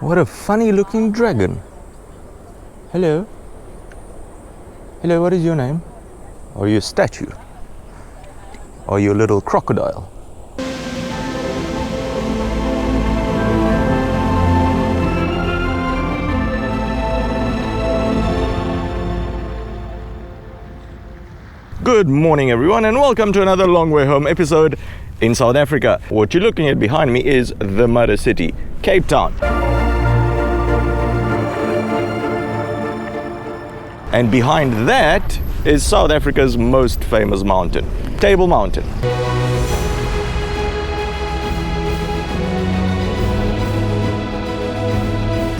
What a funny looking dragon. Hello. Hello, what is your name? Are you a statue? Are you a little crocodile? Good morning everyone, and welcome to another Long Way Home episode in South Africa. What you're looking at behind me is the mother city, Cape Town. And behind that is South Africa's most famous mountain, Table Mountain.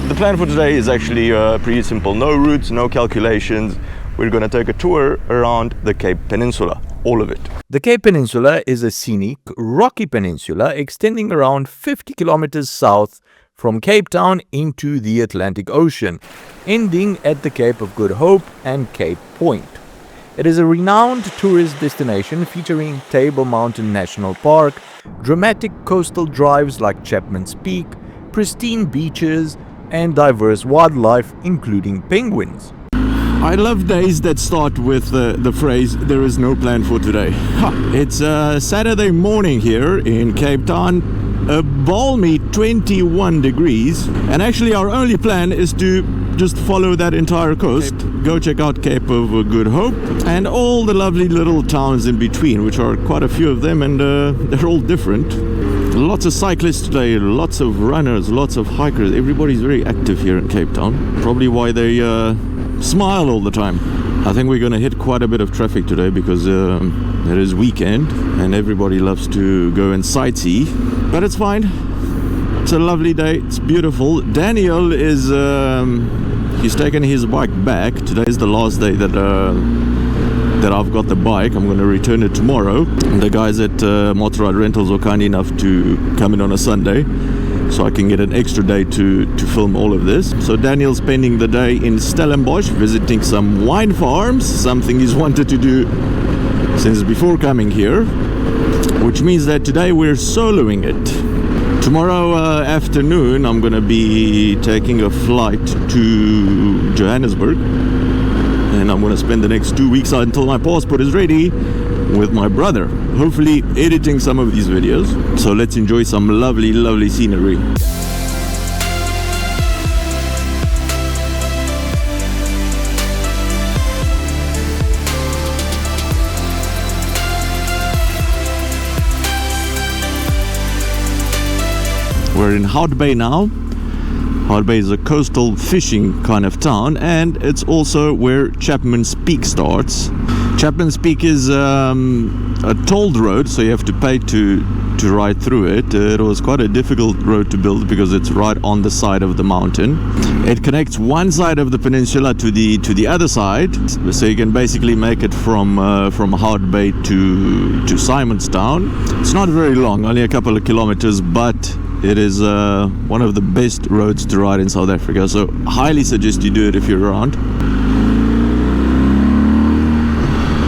The plan for today is actually pretty simple. No routes, no calculations. We're going to take a tour around the Cape Peninsula, all of it. The Cape Peninsula is a scenic, rocky peninsula extending around 50 kilometers south from Cape Town into the Atlantic Ocean, ending at the Cape of Good Hope and Cape Point. It is a renowned tourist destination featuring Table Mountain National Park, dramatic coastal drives like Chapman's Peak, pristine beaches, and diverse wildlife including penguins. I love days that start with the phrase, "There is no plan for today." It's Saturday morning here in Cape Town, a balmy 21 degrees, and actually our only plan is to just follow that entire coast, go check out Cape of Good Hope, and all the lovely little towns in between, which are quite a few of them, and they're all different. Lots of cyclists today, lots of runners, lots of hikers. Everybody's very active here in Cape Town, probably why they smile all the time. I think we're going to hit quite a bit of traffic today because it is weekend and everybody loves to go and sightsee, but it's fine. It's a lovely day, it's beautiful. Daniel is he's taken his bike back. Today is the last day that I've got the bike. I'm going to return it tomorrow. The guys at Motorrad Rentals were kind enough to come in on a Sunday, so I can get an extra day to film all of this. So Daniel's spending the day in Stellenbosch visiting some wine farms, something he's wanted to do since before coming here, which means that today we're soloing it. Tomorrow afternoon I'm going to be taking a flight to Johannesburg, and I'm going to spend the next 2 weeks until my passport is ready with my brother, hopefully editing some of these videos. So let's enjoy some lovely scenery. We're in Hout Bay now. Hout Bay is a coastal fishing kind of town, and it's also where Chapman's Peak starts. Chapman's Peak is a tolled road, so you have to pay to ride through it. It was quite a difficult road to build because it's right on the side of the mountain. It connects one side of the peninsula to the other side, so you can basically make it from Hout Bay to Simonstown. It's not very long, only a couple of kilometers, but it is one of the best roads to ride in South Africa, so highly suggest you do it if you're around.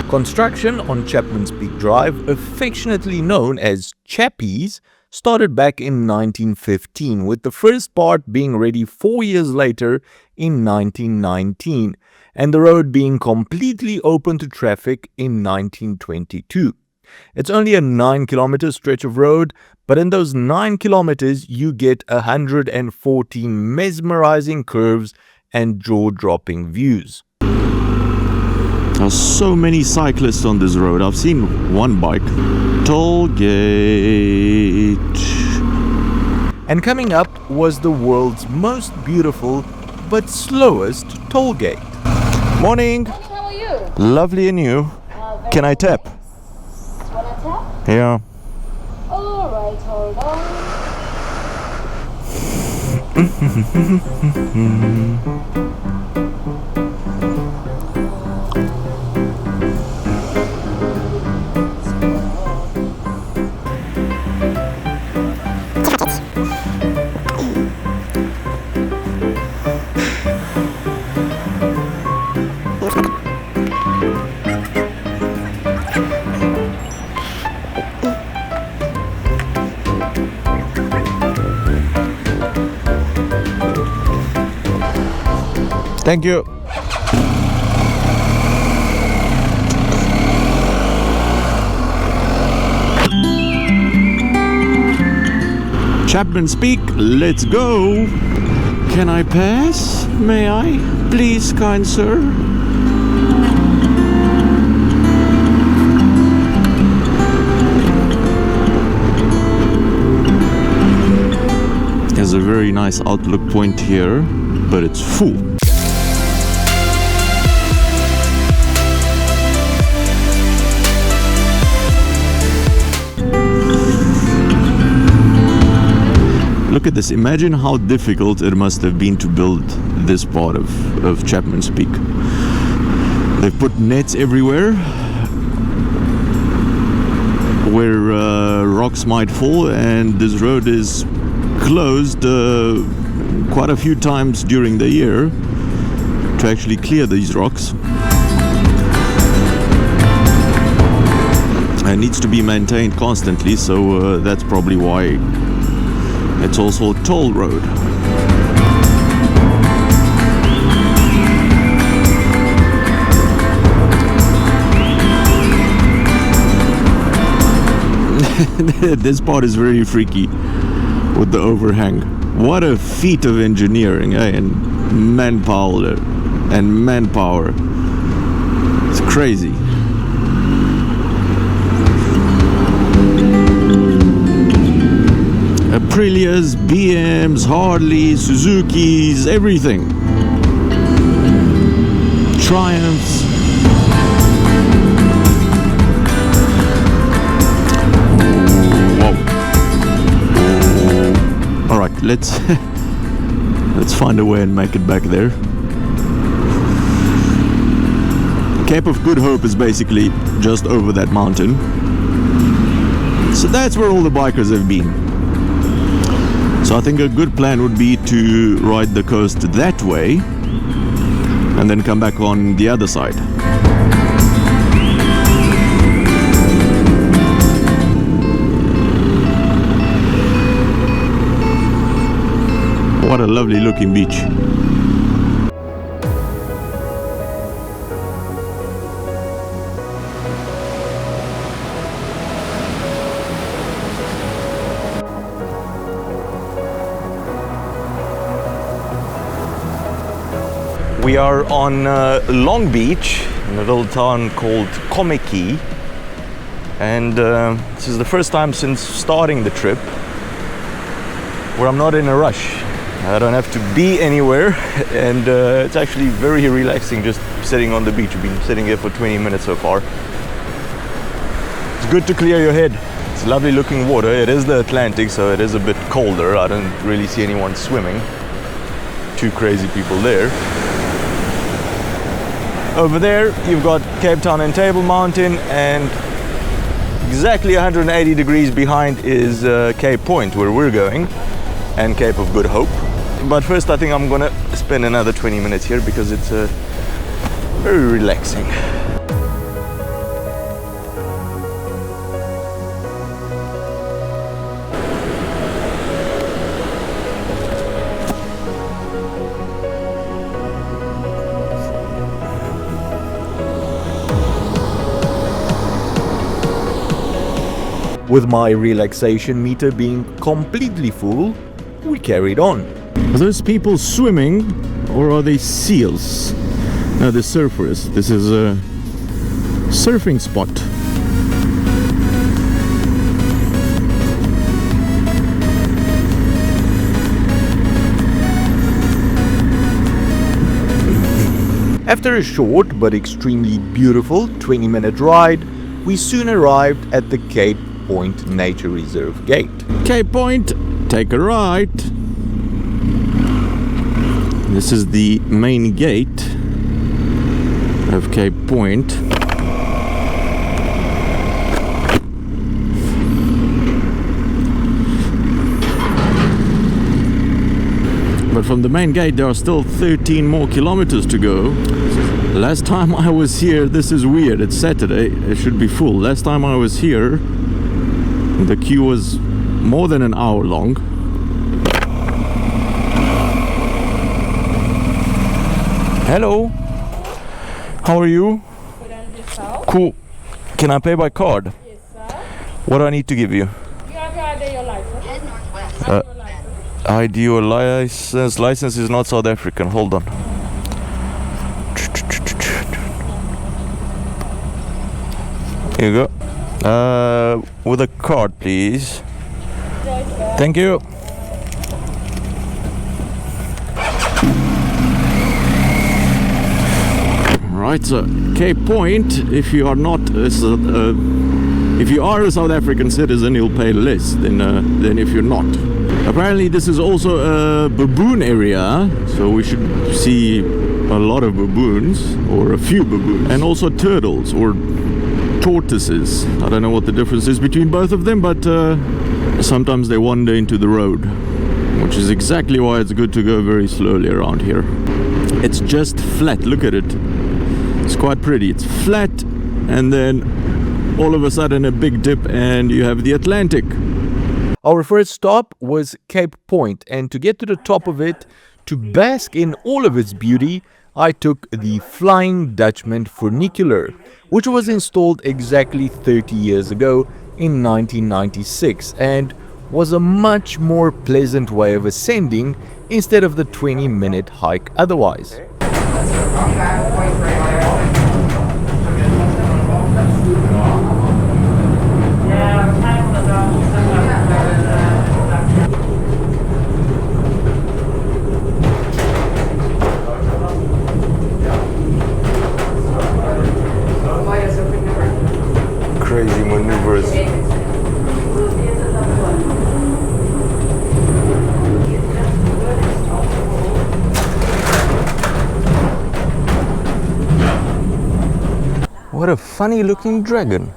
Construction on Chapman's Peak Drive, affectionately known as Chappies, started back in 1915, with the first part being ready 4 years later in 1919, and the road being completely open to traffic in 1922. It's only a 9-kilometer stretch of road, but in those 9 kilometers you get 114 mesmerizing curves and jaw-dropping views. There are so many cyclists on this road. I've seen one bike. Toll gate. And coming up was the world's most beautiful but slowest toll gate. Morning. How are you? Lovely and you. Can I tap? Wanna tap? Yeah. Alright, hold on. Thank you. Chapman speak, let's go. Can I pass? May I? Please, kind sir. There's a very nice outlook point here, but it's full. Look at this. Imagine how difficult it must have been to build this part of Chapman's Peak. They've put nets everywhere where rocks might fall, and this road is closed quite a few times during the year to actually clear these rocks. It needs to be maintained constantly, so that's probably why it's also a toll road. This part is very freaky with the overhang. What a feat of engineering, and manpower. It's crazy. Aprilias, BMs, Harleys, Suzukis, everything. Triumphs. Whoa. All right, let's find a way and make it back there. Cape of Good Hope is basically just over that mountain. So that's where all the bikers have been. So I think a good plan would be to ride the coast that way and then come back on the other side. What a lovely looking beach. We are on Long Beach in a little town called Komeki, and this is the first time since starting the trip where I'm not in a rush. I don't have to be anywhere, and it's actually very relaxing just sitting on the beach. We've been sitting here for 20 minutes so far. It's good to clear your head. It's lovely looking water. It is the Atlantic, so it is a bit colder. I don't really see anyone swimming. Two crazy people there. Over there you've got Cape Town and Table Mountain, and exactly 180 degrees behind is Cape Point, where we're going, and Cape of Good Hope. But first I think I'm gonna spend another 20 minutes here because it's very relaxing. With my relaxation meter being completely full, we carried on. Are those people swimming, or are they seals? No, they're surfers. This is a surfing spot. After a short but extremely beautiful 20-minute ride, we soon arrived at the Cape Point Nature Reserve gate. Cape Point, take a right. This is the main gate of Cape Point. But from the main gate there are still 13 more kilometers to go. Last time I was here, this is weird, it's Saturday, it should be full. Last time I was here, the queue was more than an hour long. Hello. How are you? Good and yourself? Cool. Can I pay by card? Yes, sir. What do I need to give you? You have your ID, your license. Head northwest. Your license. ID or license? License is not South African. Hold on. Here you go. With a card, please. Right, sir. Thank you. Right, so Cape Point, if you are not if you are a South African citizen, you'll pay less than if you're not. Apparently this is also a baboon area, so we should see a lot of baboons, or a few baboons, and also turtles or tortoises. I don't know what the difference is between both of them, but sometimes they wander into the road, which is exactly why it's good to go very slowly around here. It's just flat, look at it. It's quite pretty. It's flat, and then all of a sudden a big dip and you have the Atlantic. Our first stop was Cape Point, and to get to the top of it, to bask in all of its beauty, I took the Flying Dutchman funicular, which was installed exactly 30 years ago in 1996 and was a much more pleasant way of ascending instead of the 20-minute hike otherwise. Crazy maneuvers. What a funny looking dragon.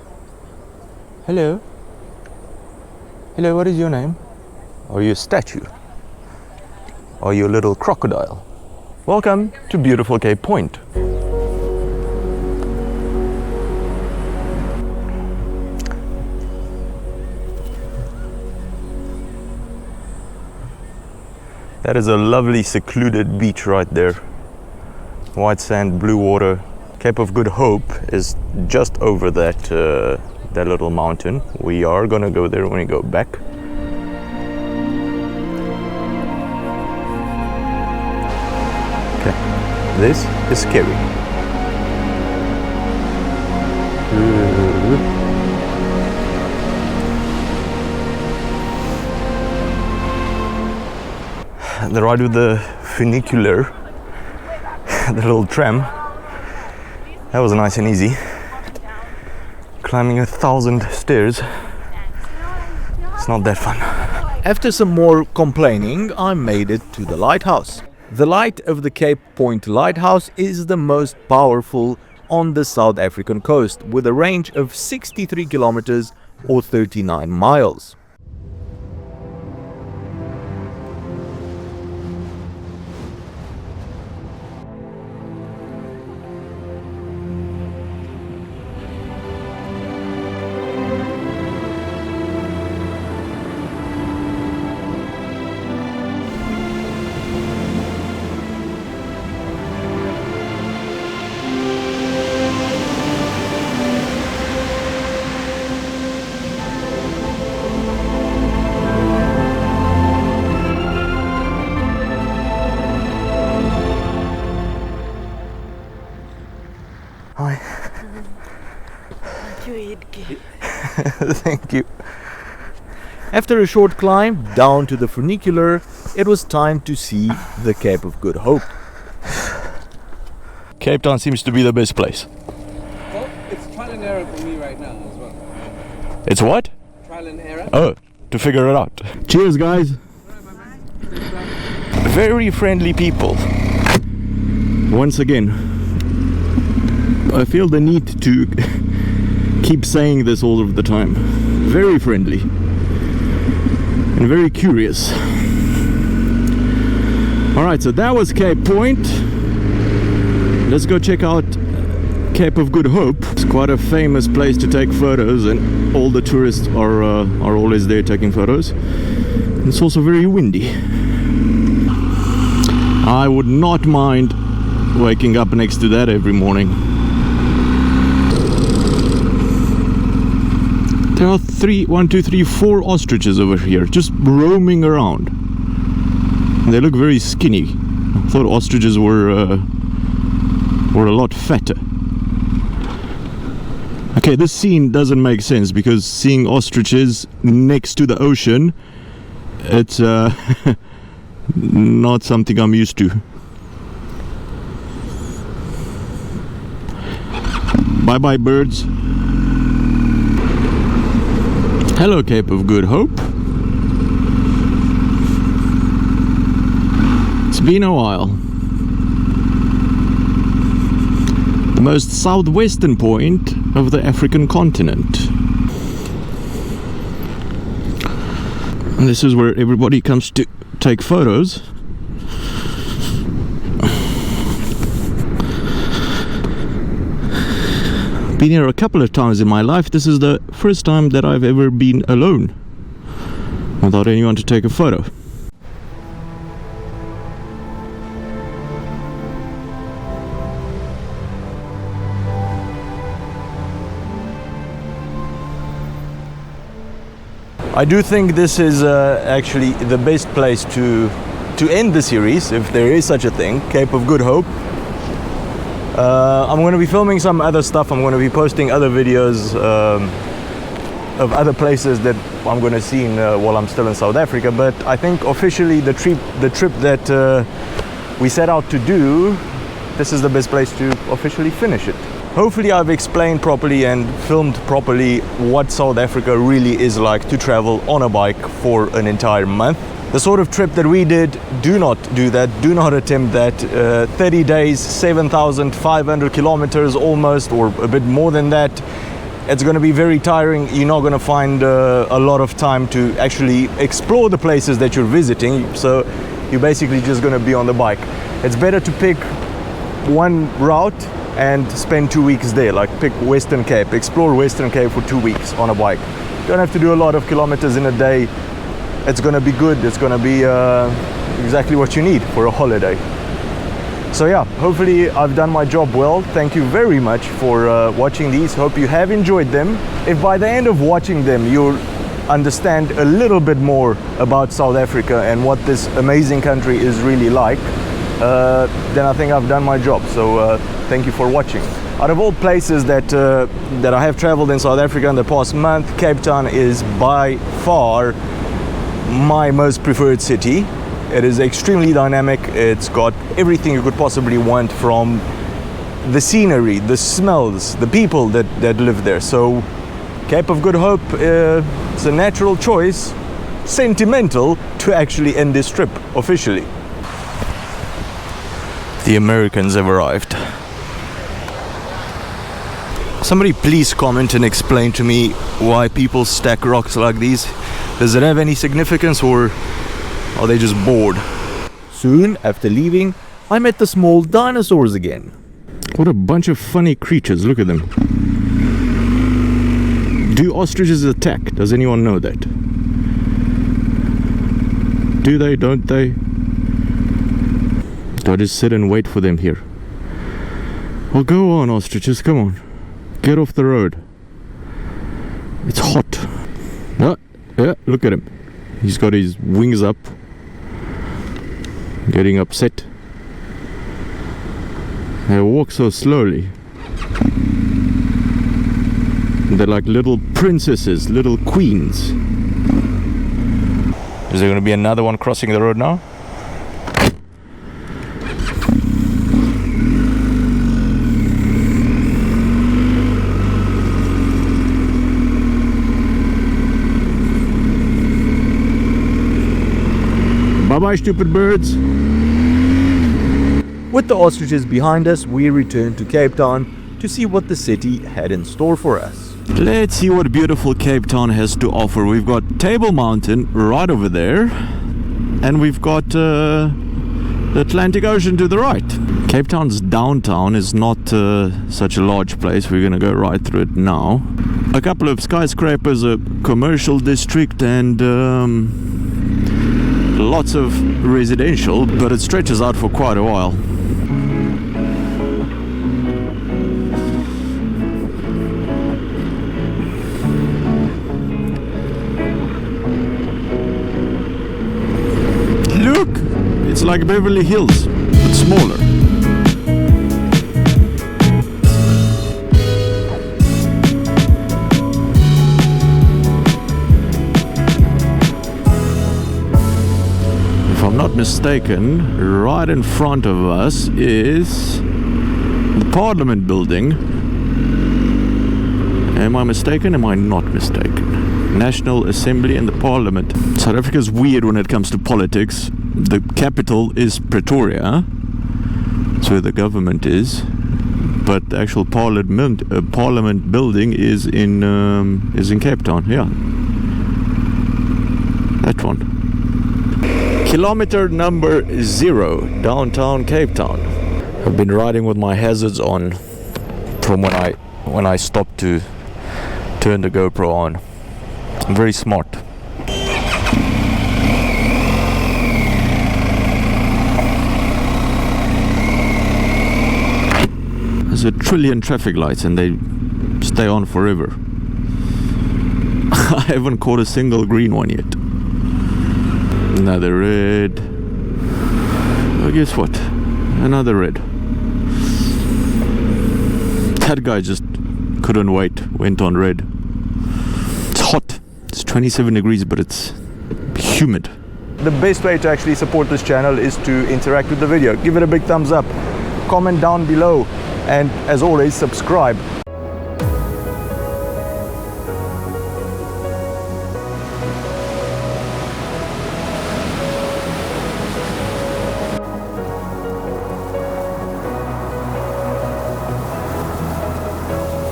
Hello. Hello, what is your name? Are you a statue? Are you a little crocodile? Welcome to beautiful Cape Point. That is a lovely secluded beach right there. White sand, blue water. Cape of Good Hope is just over that that little mountain. We are gonna go there when we go back. Okay, this is scary. The ride with the funicular, the little tram, that was nice and easy. Climbing 1,000 stairs, it's not that fun. After some more complaining, I made it to the lighthouse. The light of the Cape Point lighthouse is the most powerful on the South African coast, with a range of 63 kilometers or 39 miles. Hi. Thank you. After a short climb down to the funicular, it was time to see the Cape of Good Hope. Cape Town seems to be the best place. Well, it's trial and error for me right now as well. It's what? Trial and error. Oh, to figure it out. Cheers, guys. Very friendly people. Once again, I feel the need to keep saying this all of the time. Very friendly and very curious. Alright, so that was Cape Point. Let's go check out Cape of Good Hope. It's quite a famous place to take photos, and all the tourists are always there taking photos. It's also very windy. I would not mind waking up next to that every morning. There are 4 ostriches over here, just roaming around. They look very skinny. I thought ostriches were a lot fatter. Okay, this scene doesn't make sense because seeing ostriches next to the ocean, it's not something I'm used to. Bye bye, birds. Hello, Cape of Good Hope. It's been a while. The most southwestern point of the African continent. And this is where everybody comes to take photos. Been here a couple of times in my life. This is the first time that I've ever been alone without anyone to take a photo. I do think this is actually the best place to end the series, if there is such a thing, Cape of Good Hope. I'm going to be filming some other stuff. I'm going to be posting other videos of other places that I'm going to see while I'm still in South Africa. But I think officially the trip that we set out to do, this is the best place to officially finish it. Hopefully I've explained properly and filmed properly what South Africa really is like to travel on a bike for an entire month. The sort of trip that we did, do not do that, do not attempt that. 30 days, 7,500 kilometers almost, or a bit more than that. It's going to be very tiring. You're not going to find a lot of time to actually explore the places that you're visiting. So you're basically just going to be on the bike. It's better to pick one route and spend 2 weeks there. Like pick Western Cape, explore Western Cape for 2 weeks on a bike. You don't have to do a lot of kilometers in a day. It's going to be good. It's going to be exactly what you need for a holiday. So yeah, hopefully I've done my job well. Thank you very much for watching these. Hope you have enjoyed them. If by the end of watching them you'll understand a little bit more about South Africa and what this amazing country is really like, then I think I've done my job. So thank you for watching. Out of all places that I have traveled in South Africa in the past month, Cape Town is by far my most preferred city. It is extremely dynamic. It's got everything you could possibly want, from the scenery, the smells, the people that live there. So Cape of Good Hope is a natural choice, sentimental, to actually end this trip officially. The Americans have arrived. Somebody please comment and explain to me why people stack rocks like these. Does it have any significance, or are they just bored? Soon after leaving, I met the small dinosaurs again. What a bunch of funny creatures, look at them. Do ostriches attack? Does anyone know that? Do they, don't they? Do I just sit and wait for them here? Well, go on, ostriches, come on. Get off the road. It's hot. Yeah, look at him. He's got his wings up. Getting upset. They walk so slowly. They're like little princesses, little queens. Is there going to be another one crossing the road now? Bye-bye, stupid birds. With the ostriches behind us, we returned to Cape Town to see what the city had in store for us. Let's see what beautiful Cape Town has to offer. We've got Table Mountain right over there, and we've got the Atlantic Ocean to the right. Cape Town's downtown is not such a large place. We're gonna go right through it now. A couple of skyscrapers, a commercial district, and lots of residential, but it stretches out for quite a while. It's like Beverly Hills, but smaller. If I'm not mistaken, right in front of us is the Parliament building. Am I mistaken? Am I not mistaken? National Assembly and the Parliament. South Africa's weird when it comes to politics. The capital is Pretoria. That's where the government is. But the actual Parliament building is in Cape Town. Yeah, that one. Kilometer number 0, downtown Cape Town. I've been riding with my hazards on from when I stopped to turn the GoPro on. I'm very smart. There's a trillion traffic lights and they stay on forever. I haven't caught a single green one yet. Another red. Oh, guess what? Another red. That guy just couldn't wait. Went on red. It's hot. It's 27 degrees, but it's humid. The best way to actually support this channel is to interact with the video. Give it a big thumbs up. Comment down below. And as always, subscribe.